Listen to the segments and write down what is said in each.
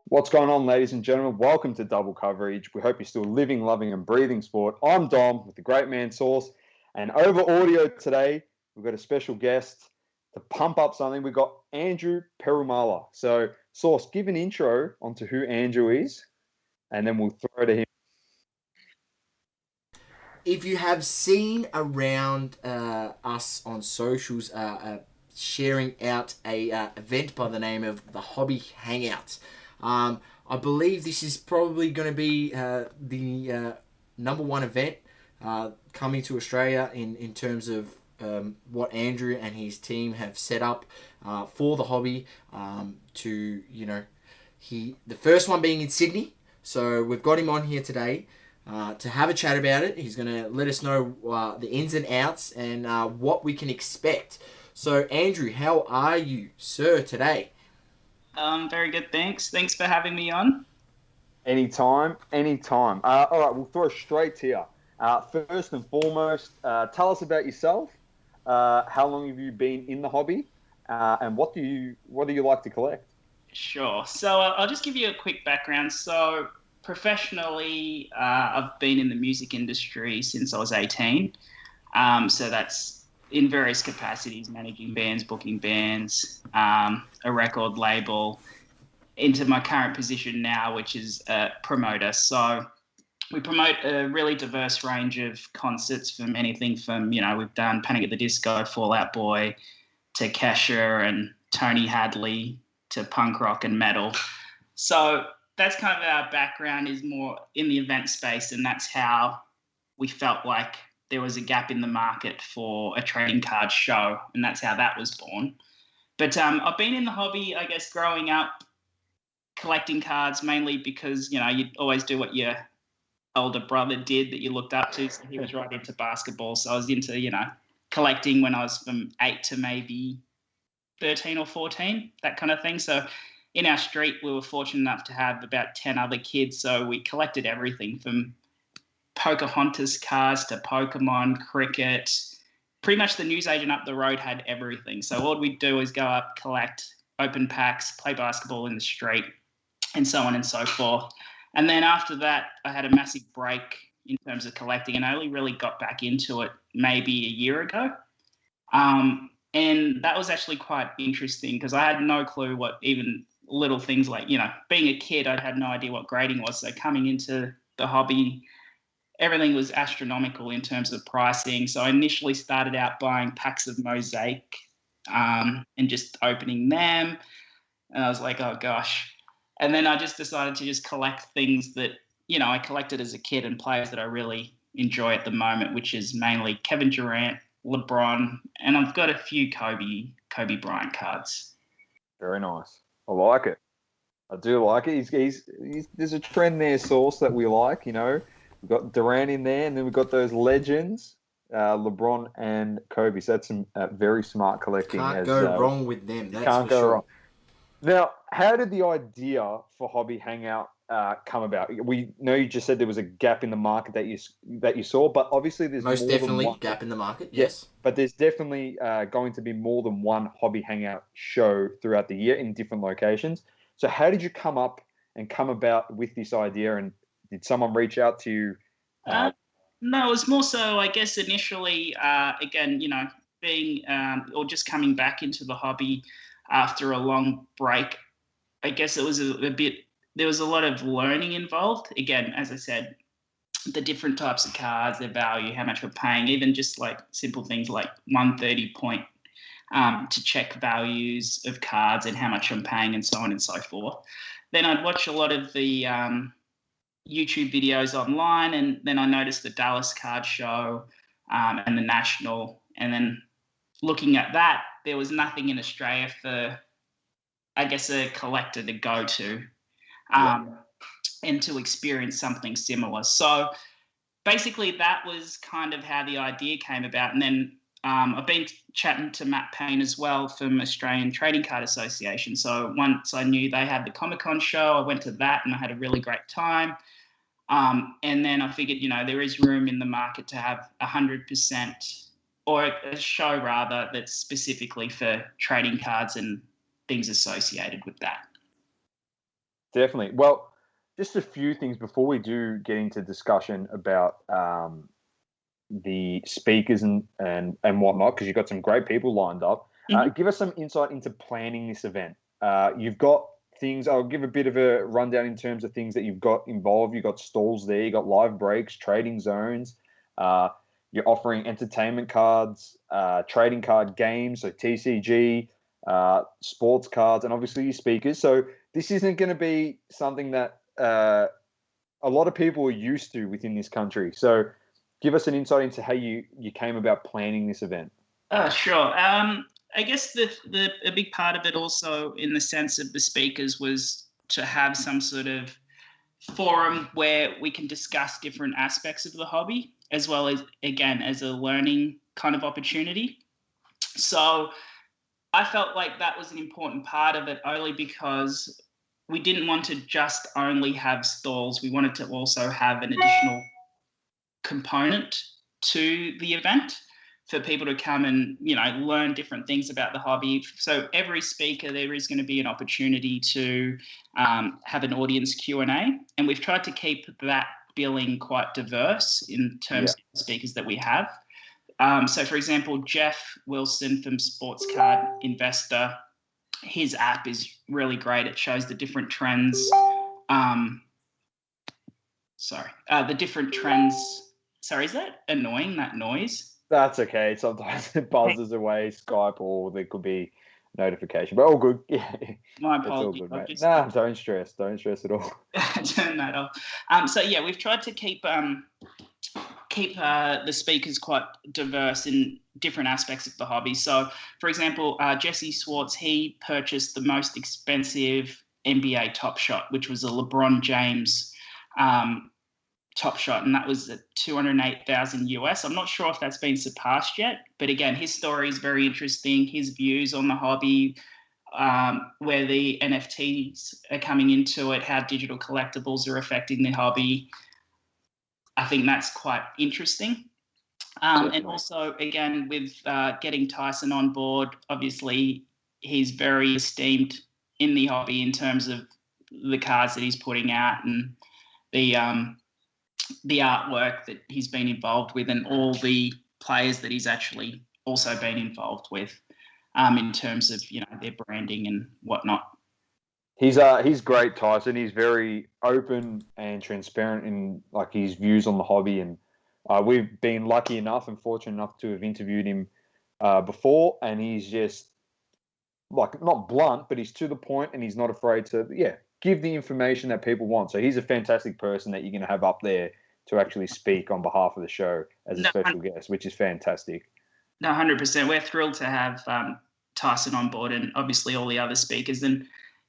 What's going on, ladies and gentlemen? Welcome to Double Coverage. We hope you're still living, loving, and breathing sport. I'm Dom with the great man Sauce. And over audio today, we've got a special guest to pump up something. We've got Andrew Perumala. So, Sauce, give an intro onto who Andrew is, and then we'll throw to him. If you have seen around us on socials sharing out a event by the name of the Hobby Hangout, I believe this is probably going to be the number one event coming to Australia in terms of what Andrew and his team have set up for the hobby. The first one being in Sydney. So we've got him on here today to have a chat about it. He's going to let us know the ins and outs and what we can expect. So, Andrew, how are you, sir, today? Very good, thanks. Thanks for having me on. Anytime. All right, we'll throw straight to you. First and foremost, tell us about yourself. How long have you been in the hobby? And what do you like to collect? Sure. So I'll just give you a quick background. So professionally, I've been in the music industry since I was 18. So that's in various capacities, managing bands, booking bands, a record label, into my current position now, which is a promoter. So we promote a really diverse range of concerts from anything from, we've done Panic at the Disco, Fall Out Boy, to Kesha and Tony Hadley, to punk rock and metal. So that's kind of our background, is more in the event space, and that's how we felt like there was a gap in the market for a trading card show, and that's how that was born. But I've been in the hobby, I guess, growing up, collecting cards mainly because, you'd always do what your older brother did that you looked up to. So he was right into basketball. So I was into, collecting when I was from 8 to maybe 13 or 14, that kind of thing. So in our street, we were fortunate enough to have about 10 other kids. So we collected everything from Pocahontas cards to Pokemon, cricket. Pretty much the newsagent up the road had everything. So all we'd do is go up, collect, open packs, play basketball in the street, and so on and so forth. And then after that, I had a massive break in terms of collecting, and I only really got back into it maybe a year ago. And that was actually quite interesting because I had no clue what even little things like, being a kid, I had no idea what grading was. So coming into the hobby, everything was astronomical in terms of pricing. So I initially started out buying packs of Mosaic and just opening them. And I was like, oh, gosh. And then I just decided to just collect things that, I collected as a kid and players that I really enjoy at the moment, which is mainly Kevin Durant, LeBron, and I've got a few Kobe Bryant cards. Very nice. I like it. I do like it. He's there's a trend there, Sauce, that we like. We've got Durant in there, and then we've got those legends, LeBron and Kobe. So that's some very smart collecting. Can't go wrong with them. That's can't for go sure. wrong. Now, how did the idea for Hobby Hangout come about? We know you just said there was a gap in the market that you saw, but obviously there's most more definitely than one gap in the market. Yes, but there's definitely going to be more than one Hobby Hangout show throughout the year in different locations. So, how did you come about with this idea? And did someone reach out to you? No, it was more so, I guess, initially, again, being or just coming back into the hobby after a long break. I guess it was there was a lot of learning involved. Again, as I said, the different types of cards, their value, how much we're paying, even just like simple things like 130 point to check values of cards and how much I'm paying and so on and so forth. Then I'd watch a lot of the YouTube videos online, and then I noticed the Dallas card show and the National, and then looking at that, there was nothing in Australia for, I guess, a collector to go to and to experience something similar. So basically that was kind of how the idea came about. And then I've been chatting to Matt Payne as well from Australian Trading Card Association. So once I knew they had the Comic-Con show, I went to that and I had a really great time. And then I figured, there is room in the market to have 100% or a show rather that's specifically for trading cards and things associated with that. Definitely. Well, just a few things before we do get into discussion about the speakers and whatnot, because you've got some great people lined up. Give us some insight into planning this event. You've got things. I'll give a bit of a rundown in terms of things that you've got involved. You've got stalls there. You've got live breaks, trading zones. You're offering entertainment cards, trading card games, so TCG, sports cards, and obviously your speakers. So this isn't going to be something that a lot of people are used to within this country. So give us an insight into how you came about planning this event. Sure. I guess a big part of it also in the sense of the speakers was to have some sort of forum where we can discuss different aspects of the hobby, as well as, again, as a learning kind of opportunity. So I felt like that was an important part of it, only because we didn't want to just only have stalls. We wanted to also have an additional component to the event for people to come and, learn different things about the hobby. So every speaker, there is going to be an opportunity to have an audience Q&A. And we've tried to keep that billing quite diverse in terms of the speakers that we have. So, for example, Jeff Wilson from Sports Card Investor, his app is really great. It shows the different trends. The different trends. Sorry, is that annoying, that noise? That's okay. Sometimes it buzzes away, Skype, or there could be notification. But all good. Yeah, my It's apologies. all good, mate. Nah, don't stress. Don't stress at all. Turn that off. We've tried to keep the speakers quite diverse in different aspects of the hobby. So, for example, Jesse Swartz, he purchased the most expensive NBA Top Shot, which was a LeBron James Top Shot, and that was at $208,000 US. I'm not sure if that's been surpassed yet, but again, his story is very interesting. His views on the hobby, where the NFTs are coming into it, how digital collectibles are affecting the hobby. I think that's quite interesting. And also, again, with getting Tyson on board, obviously he's very esteemed in the hobby in terms of the cards that he's putting out and the artwork that he's been involved with, and all the players that he's actually also been involved with in terms of their branding and whatnot. He's great, Tyson. He's very open and transparent in his views on the hobby, and we've been lucky enough and fortunate enough to have interviewed him before, and he's just not blunt, but he's to the point, and he's not afraid to give the information that people want. So he's a fantastic person that you're going to have up there to actually speak on behalf of the show as a special guest, which is fantastic. No, 100%. We're thrilled to have Tyson on board, and obviously all the other speakers. And,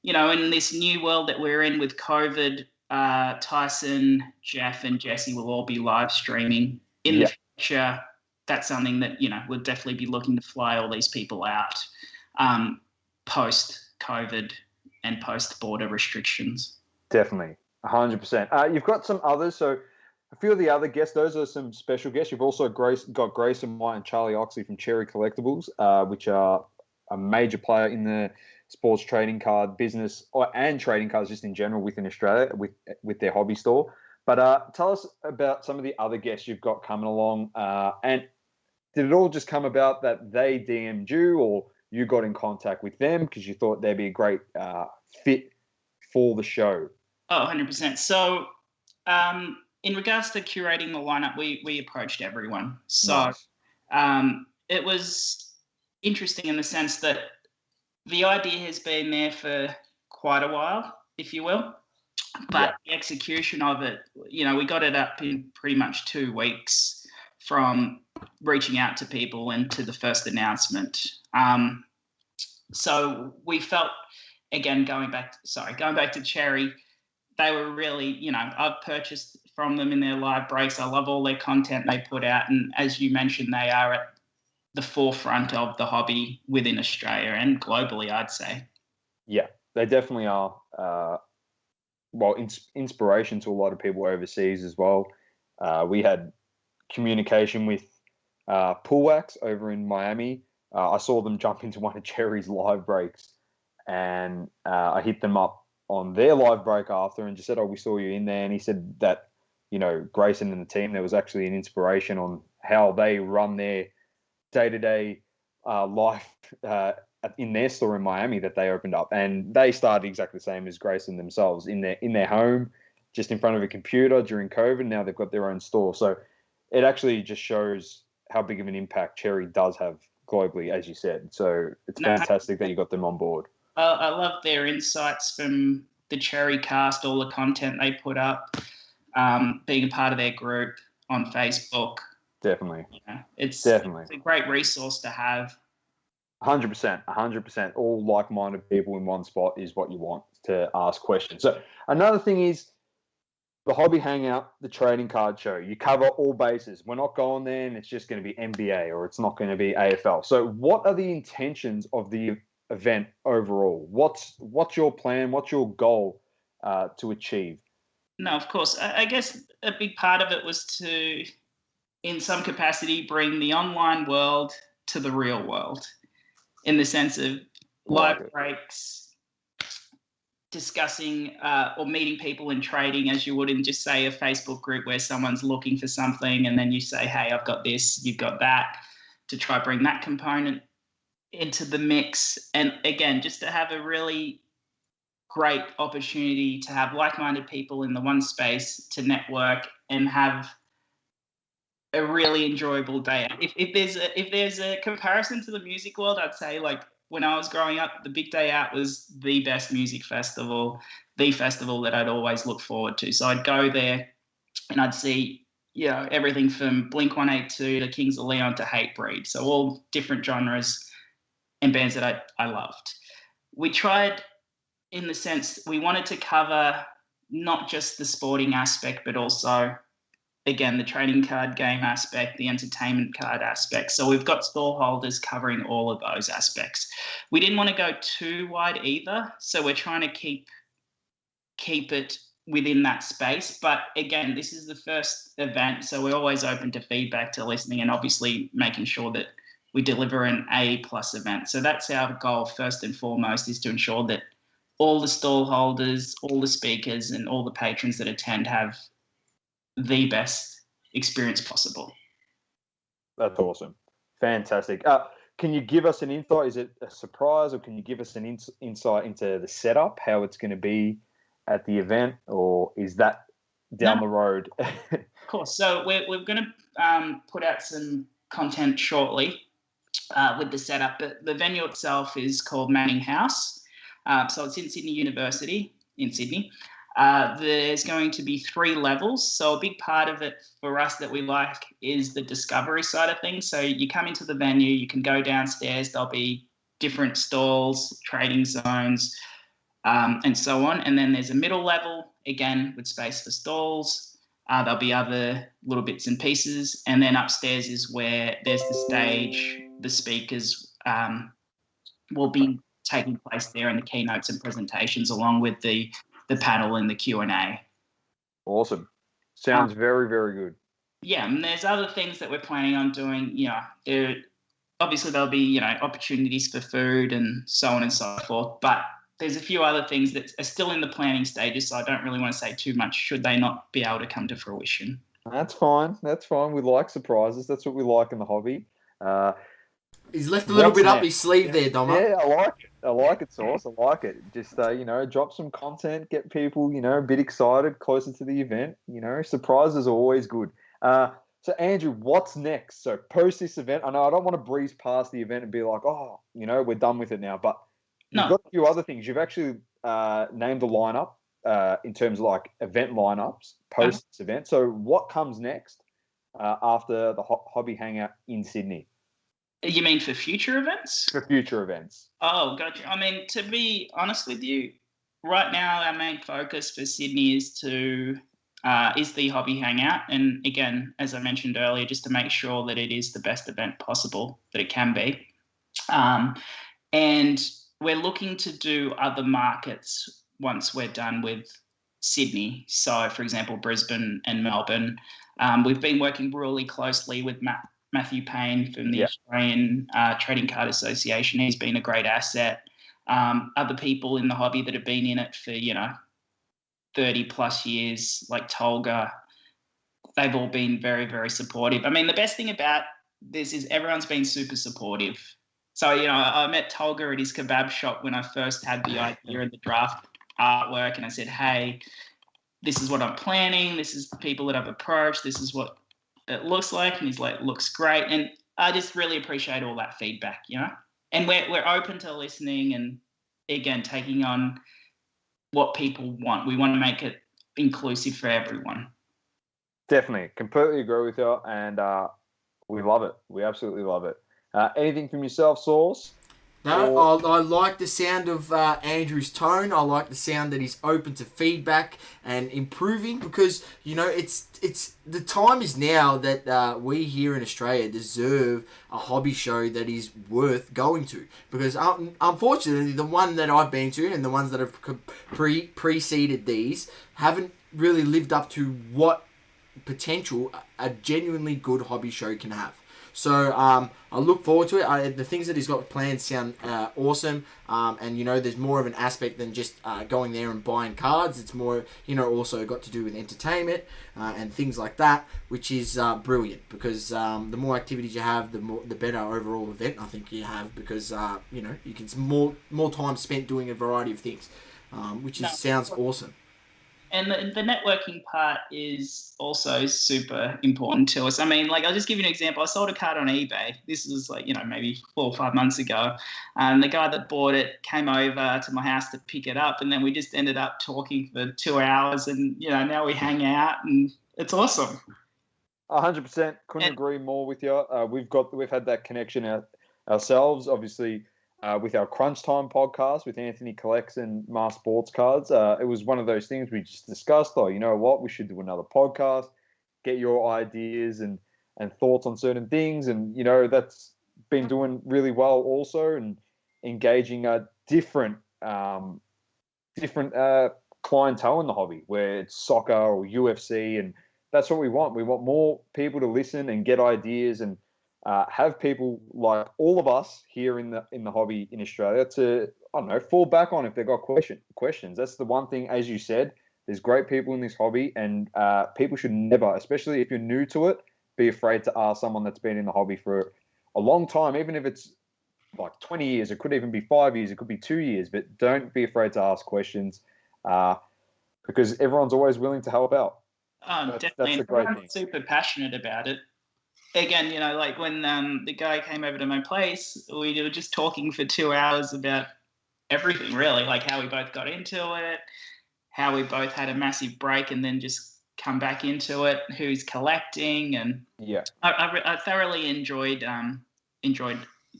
in this new world that we're in with COVID, Tyson, Jeff, and Jesse will all be live streaming in the future. That's something that, we'll definitely be looking to fly all these people out post-COVID and post-border restrictions. Definitely, 100%. You've got some others, so a few of the other guests, those are some special guests. You've also got Grayson White and Charlie Oxley from Cherry Collectibles, which are a major player in the sports trading card business and trading cards just in general within Australia with their hobby store. But tell us about some of the other guests you've got coming along. And did it all just come about that they DM'd you, or you got in contact with them because you thought they'd be a great fit for the show? Oh, 100%. So in regards to curating the lineup, we approached everyone. So nice. It was interesting in the sense that the idea has been there for quite a while, if you will. But the execution of it, we got it up in pretty much 2 weeks from reaching out to people and to the first announcement. So we felt, again, going back to Cherry, they were really, I've purchased from them in their live breaks. I love all their content they put out. And as you mentioned, they are at the forefront of the hobby within Australia and globally, I'd say. Yeah, they definitely are. Inspiration to a lot of people overseas as well. We had communication with Pool Wax over in Miami. I saw them jump into one of Cherry's live breaks, and I hit them up on their live break after and just said, "Oh, we saw you in there," and he said that Grayson and the team, there was actually an inspiration on how they run their day-to-day life in their store in Miami that they opened up, and they started exactly the same as Grayson themselves in their home, just in front of a computer during COVID. Now they've got their own store, so it actually just shows how big of an impact Cherry does have globally, as you said. So it's fantastic that you got them on board. I love their insights from the Cherry cast, all the content they put up, being a part of their group on Facebook. Definitely. It's a great resource to have. 100%. All like-minded people in one spot is what you want to ask questions. So another thing is the Hobby Hangout, the trading card show. You cover all bases. We're not going there and it's just going to be NBA or it's not going to be AFL. So what are the intentions of the event overall? What's your plan? What's your goal to achieve? No, of course. I guess a big part of it was to, in some capacity, bring the online world to the real world, in the sense of live breaks, discussing or meeting people in trading as you would in just, say, a Facebook group where someone's looking for something and then you say, hey, I've got this, you've got that, to try bring that component into the mix. And again, just to have a really great opportunity to have like-minded people in the one space to network and have a really enjoyable day. If there's a comparison to the music world, I'd say, like, when I was growing up, the Big Day Out was the best music festival, the festival that I'd always look forward to. So I'd go there and I'd see, everything from Blink-182 to Kings of Leon to Hatebreed. So all different genres and bands that I loved. We tried, in the sense, we wanted to cover not just the sporting aspect, but also, again, the trading card game aspect, the entertainment card aspect. So we've got stall holders covering all of those aspects. We didn't want to go too wide either, so we're trying to keep it within that space. But again, this is the first event, so we're always open to feedback, to listening, and obviously making sure that we deliver an A+ event. So that's our goal first and foremost, is to ensure that all the stall holders, all the speakers, and all the patrons that attend have the best experience possible. That's awesome. Fantastic. Can you give us an insight? Is it a surprise, or can you give us an insight into the setup, how it's going to be at the event, or is that down the road? Of course. So we're going to put out some content shortly with the setup, but the venue itself is called Manning House. So it's in Sydney University in Sydney. There's going to be 3 levels. So a big part of it for us that we like is the discovery side of things. So you come into the venue, you can go downstairs, there'll be different stalls, trading zones, and so on. And then there's a middle level, again, with space for stalls. There'll be other little bits and pieces. And then upstairs is where there's the stage, the speakers will be taking place there, and the keynotes and presentations, along with the panel and the Q&A. Awesome. Sounds very, very good. Yeah, and there's other things that we're planning on doing. There'll be, opportunities for food and so on and so forth, but there's a few other things that are still in the planning stages, so I don't really want to say too much should they not be able to come to fruition. That's fine. We like surprises. That's what we like in the hobby. He's left a little bit up his sleeve there, Dom. Yeah, I like it, Sauce. I like it. Just, drop some content, get people, a bit excited closer to the event. Surprises are always good. So, Andrew, what's next? So, post this event, I know I don't want to breeze past the event and be like, we're done with it now. But you've got a few other things. You've actually named the lineup in terms of like event lineups post this event. So, what comes next after the Hobby Hangout in Sydney? You mean for future events? For future events. Oh, gotcha. I mean, to be honest with you, right now our main focus for Sydney is the Hobby Hangout. And again, as I mentioned earlier, just to make sure that it is the best event possible that it can be. And we're looking to do other markets once we're done with Sydney. So, for example, Brisbane and Melbourne. We've been working really closely with Matthew Payne from the Australian Trading Card Association. He's been a great asset. other people in the hobby that have been in it for, 30 plus years, like Tolga. They've all been very, very supportive. I mean, the best thing about this is everyone's been super supportive. So, I met Tolga at his kebab shop when I first had the idea of the draft artwork, and I said, hey, this is what I'm planning. This is the people that I've approached. This is what it looks like. And he's like, looks great. And I just really appreciate all that feedback, And we're open to listening and, again, taking on what people want. We want to make it inclusive for everyone. Definitely. Completely agree with you. And we love it. We absolutely love it. Anything from yourself, Source? No, I like the sound of Andrew's tone. I like the sound that he's open to feedback and improving, because it's the time is now that we here in Australia deserve a hobby show that is worth going to. Because unfortunately, the one that I've been to and the ones that have preceded these haven't really lived up to what potential a genuinely good hobby show can have. So I look forward to it. The things that he's got planned sound awesome. And, there's more of an aspect than just going there and buying cards. It's more, also got to do with entertainment and things like that, which is brilliant, because the more activities you have, the better overall event I think you have, because, you can more time spent doing a variety of things, which sounds awesome. And the networking part is also super important to us. I mean, I'll just give you an example. I sold a card on eBay. This was maybe 4 or 5 months ago. And the guy that bought it came over to my house to pick it up. And then we just ended up talking for 2 hours. And, now we hang out, and it's awesome. 100%. Couldn't agree more with you. We've had that connection ourselves, obviously. With our Crunch Time podcast with Anthony Collects and Mass Sports Cards. It was one of those things we just discussed. Oh, you know what? We should do another podcast, get your ideas and thoughts on certain things. And, that's been doing really well also, and engaging a different clientele in the hobby, where it's soccer or UFC. And that's what we want. We want more people to listen and get ideas, and have people like all of us here in the hobby in Australia to, I don't know, fall back on if they've got questions. That's the one thing, as you said, there's great people in this hobby, and people should never, especially if you're new to it, be afraid to ask someone that's been in the hobby for a long time, even if it's like 20 years, it could even be 5 years, it could be 2 years, but don't be afraid to ask questions, because everyone's always willing to help out. Definitely. That's a great thing. Super passionate about it. Again, when the guy came over to my place, we were just talking for 2 hours about everything, really, like how we both got into it, how we both had a massive break and then just come back into it, who's collecting, and I thoroughly enjoyed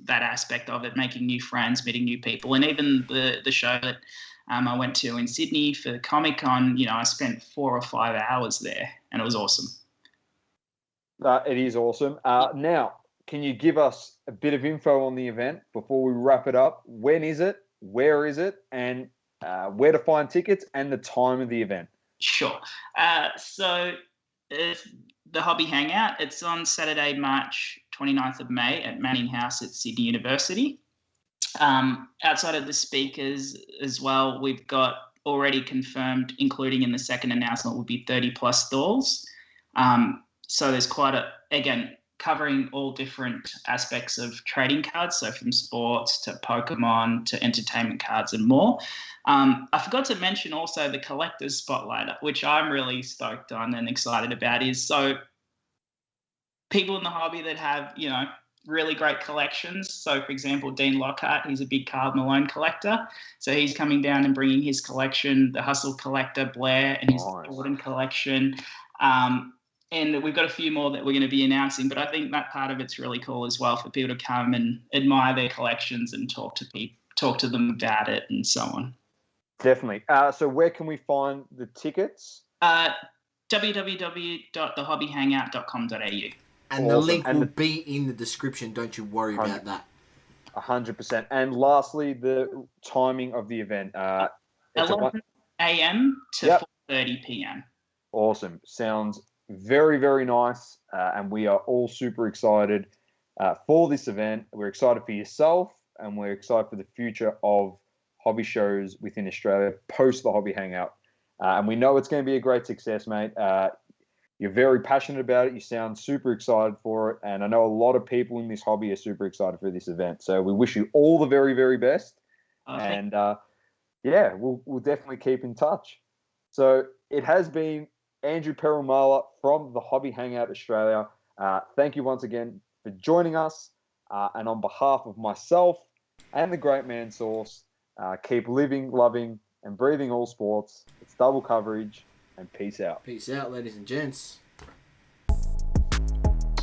that aspect of it, making new friends, meeting new people, and even the show that I went to in Sydney for Comic-Con, I spent 4 or 5 hours there, and it was awesome. It is awesome. Now, can you give us a bit of info on the event before we wrap it up? When is it? Where is it? And where to find tickets and the time of the event? Sure. So it's the Hobby Hangout. It's on Saturday, March 29th of May at Manning House at Sydney University. Outside of the speakers as well, we've got already confirmed, including in the second announcement, will be 30 plus stalls. So there's again, covering all different aspects of trading cards, so from sports to Pokemon to entertainment cards and more. I forgot to mention also the collector's spotlight, which I'm really stoked on and excited about, is so people in the hobby that have, really great collections. So, for example, Dean Lockhart, he's a big Karl Malone collector. So he's coming down and bringing his collection, the Hustle collector, Blair, and his Jordan collection. And we've got a few more that we're going to be announcing, but I think that part of it's really cool as well for people to come and admire their collections and talk to them about it and so on. Definitely. So where can we find the tickets? www.thehobbyhangout.com.au. And awesome. The link will be in the description. Don't you worry about that. 100%. And lastly, the timing of the event. 11 a.m. to 4:30 p.m. Awesome. Sounds very, very nice. And we are all super excited for this event. We're excited for yourself, and we're excited for the future of hobby shows within Australia post the Hobby Hangout. And we know it's going to be a great success, mate. You're very passionate about it. You sound super excited for it. And I know a lot of people in this hobby are super excited for this event. So we wish you all the very, very best. And yeah, we'll definitely keep in touch. So it has been Andrew Perumala from the Hobby Hangout Australia. Thank you once again for joining us. And on behalf of myself and the great man Source, keep living, loving, and breathing all sports. It's double coverage, and peace out. Peace out, ladies and gents.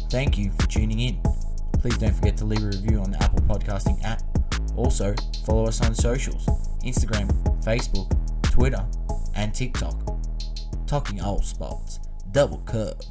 Thank you for tuning in. Please don't forget to leave a review on the Apple Podcasting app. Also, follow us on socials, Instagram, Facebook, Twitter, and TikTok. Talking all sports, double coverage.